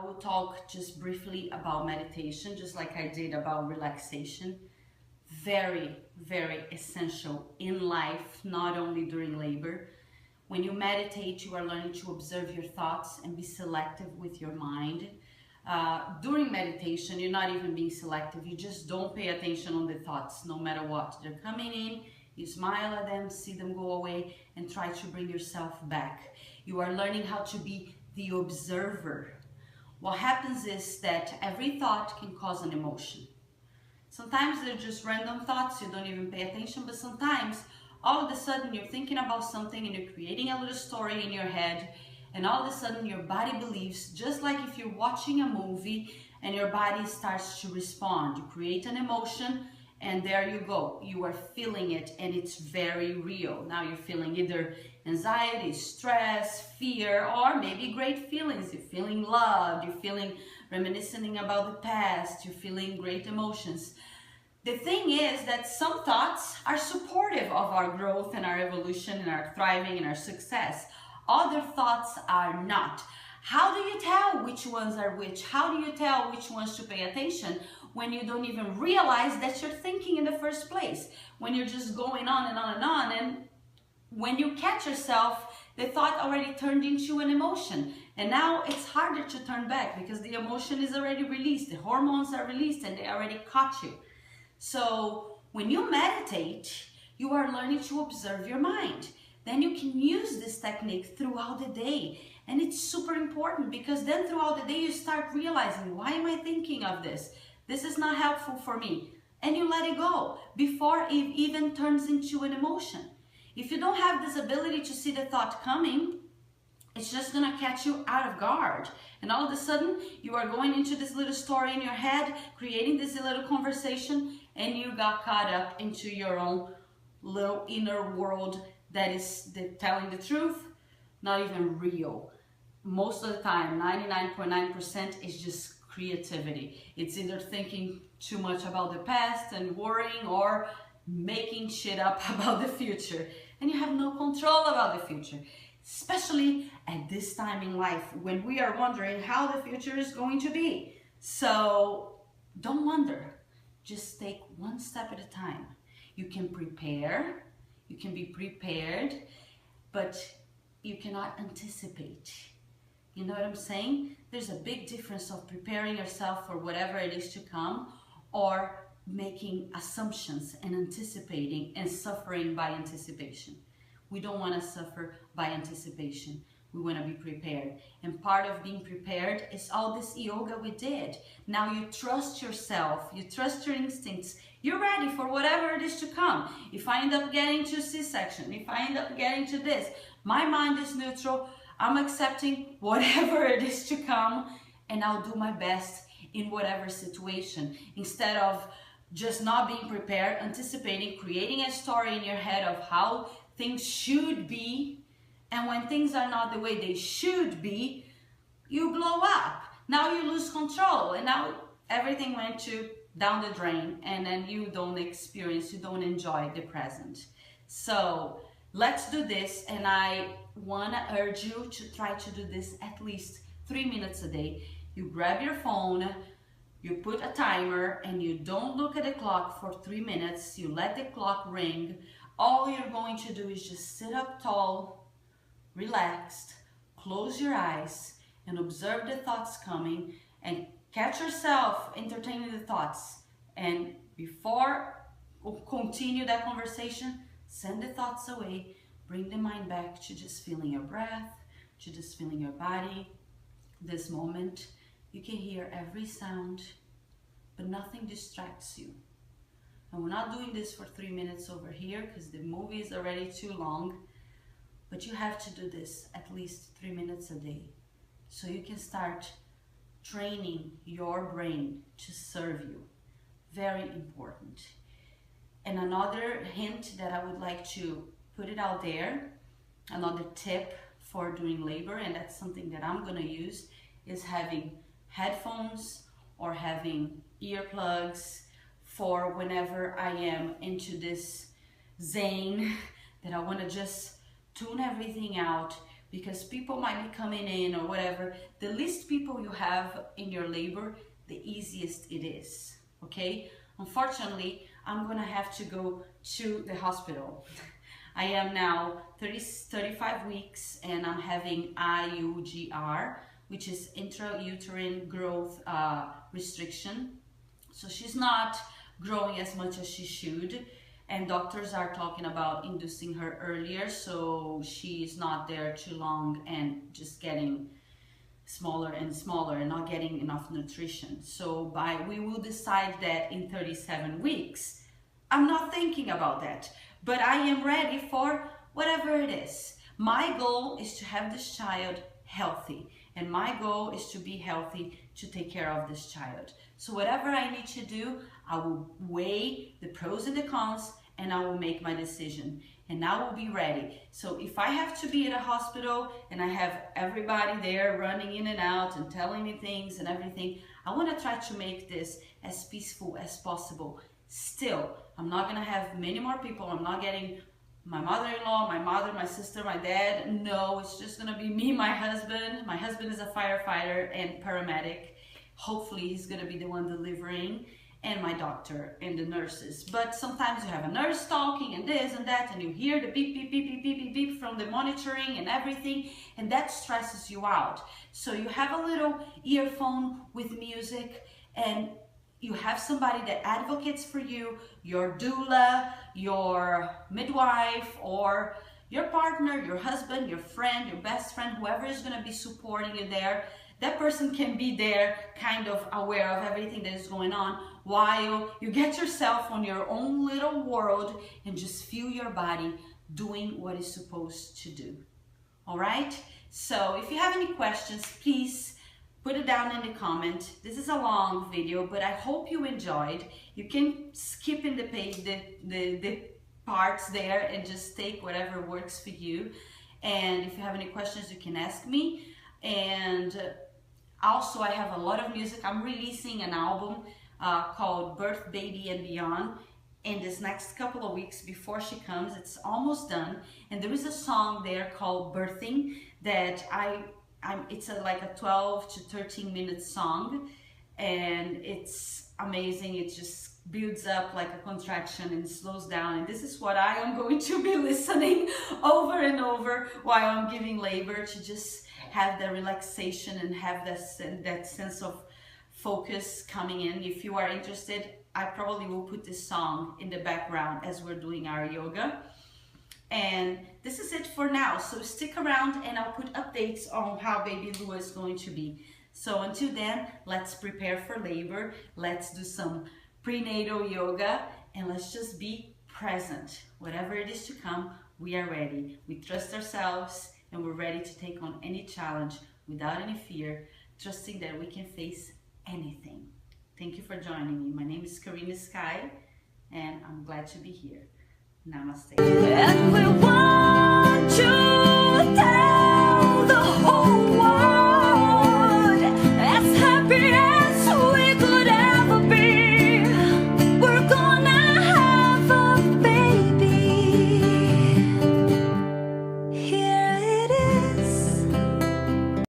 will talk just briefly about meditation, just like I did about relaxation. Very, very essential in life, not only during labor. When you meditate, you are learning to observe your thoughts and be selective with your mind. During meditation, you're not even being selective. You just don't pay attention on the thoughts, no matter what. They're coming in, you smile at them, see them go away, and try to bring yourself back. You are learning how to be the observer. What happens is that every thought can cause an emotion. Sometimes they're just random thoughts, you don't even pay attention, but sometimes all of a sudden you're thinking about something and you're creating a little story in your head, and all of a sudden your body believes, just like if you're watching a movie and your body starts to respond. You create an emotion and there you go. You are feeling it and it's very real. Now you're feeling either anxiety, stress, fear, or maybe great feelings. You're feeling loved, you're feeling reminiscing about the past, you're feeling great emotions. The thing is that some thoughts are supportive of our growth and our evolution and our thriving and our success. Other thoughts are not. How do you tell which ones are which? How do you tell which ones to pay attention when you don't even realize that you're thinking in the first place? When you're just going on and on and on, and when you catch yourself, the thought already turned into an emotion. And now it's harder to turn back because the emotion is already released. The hormones are released and they already caught you. So when you meditate, you are learning to observe your mind. Then you can use this technique throughout the day. And it's super important because then throughout the day you start realizing, why am I thinking of this? This is not helpful for me. And you let it go before it even turns into an emotion. If you don't have this ability to see the thought coming, it's just gonna catch you out of guard. And all of a sudden, you are going into this little story in your head, creating this little conversation, and you got caught up into your own little inner world that is telling the truth, not even real. Most of the time, 99.9% is just creativity. It's either thinking too much about the past and worrying, or making shit up about the future. And you have no control about the future. Especially at this time in life when we are wondering how the future is going to be. So don't wonder, just take one step at a time. You can prepare, you can be prepared, but you cannot anticipate. You know what I'm saying? There's a big difference of preparing yourself for whatever it is to come, or making assumptions and anticipating and suffering by anticipation. We don't want to suffer by anticipation. We want to be prepared. And part of being prepared is all this yoga we did. Now you trust yourself, you trust your instincts. You're ready for whatever it is to come. If I end up getting to C-section, if I end up getting to this, my mind is neutral. I'm accepting whatever it is to come, and I'll do my best in whatever situation. Instead of just not being prepared, anticipating, creating a story in your head of how things should be, and when things are not the way they should be, you blow up. Now you lose control, and now everything went down the drain, and then you don't enjoy the present. So let's do this, and I want to urge you to try to do this at least 3 minutes a day. You grab your phone, you put a timer, and you don't look at the clock for 3 minutes. You let the clock ring. All you're going to do is just sit up tall, relaxed, close your eyes, and observe the thoughts coming, and catch yourself entertaining the thoughts. And before you continue that conversation, send the thoughts away. Bring the mind back to just feeling your breath, to just feeling your body. This moment, you can hear every sound, but nothing distracts you. And we're not doing this for 3 minutes over here because the movie is already too long, but you have to do this at least 3 minutes a day so you can start training your brain to serve you. Very important. And another hint that I would like to put it out there, another tip for doing labor, and that's something that I'm gonna use, is having headphones or having earplugs for whenever I am into this zone that I want to just tune everything out, because people might be coming in or whatever. The least people you have in your labor, the easiest it is, okay? Unfortunately, I'm gonna have to go to the hospital. I am now 35 weeks and I'm having IUGR, which is intrauterine growth restriction. So she's not growing as much as she should, and doctors are talking about inducing her earlier so she's not there too long and just getting smaller and smaller and not getting enough nutrition. So we will decide that in 37 weeks. I'm not thinking about that, but I am ready for whatever it is. My goal is to have this child healthy, and my goal is to be healthy to take care of this child. So whatever I need to do, I will weigh the pros and the cons, and I will make my decision, and I will be ready. So if I have to be at a hospital and I have everybody there running in and out and telling me things and everything, I want to try to make this as peaceful as possible. Still, I'm not gonna have many more people. I'm not getting my mother-in-law, my mother, my sister, my dad. No, it's just gonna be me, my husband. My husband is a firefighter and paramedic. Hopefully he's gonna be the one delivering, and my doctor and the nurses. But sometimes you have a nurse talking and this and that, and you hear the beep, beep, beep, beep, beep, beep, beep from the monitoring and everything, and that stresses you out. So you have a little earphone with music, and you have somebody that advocates for you, your doula, your midwife, or your partner, your husband, your friend, your best friend, whoever is gonna be supporting you there. That person can be there kind of aware of everything that is going on while you get yourself on your own little world and just feel your body doing what it's supposed to do. All right? So if you have any questions, please put it down in the comment. This is a long video, but I hope you enjoyed. You can skip in the page the parts there and just take whatever works for you. And if you have any questions, you can ask me. And also I have a lot of music. I'm releasing an album called Birth, Baby and Beyond in this next couple of weeks before she comes. It's almost done, and there is a song there called Birthing that it's like a 12 to 13 minute song, and it's amazing. It just builds up like a contraction and slows down, and this is what I am going to be listening over and over while I'm giving labor, to just have the relaxation and have that sense of focus coming in. If you are interested, I probably will put this song in the background as we're doing our yoga. And this is it for now. So stick around and I'll put updates on how baby Lua is going to be. So until then, let's prepare for labor. Let's do some prenatal yoga and let's just be present. Whatever it is to come, we are ready. We trust ourselves and we're ready to take on any challenge without any fear, trusting that we can face anything. Thank you for joining me. My name is Karina Sky, and I'm glad to be here. Namaste.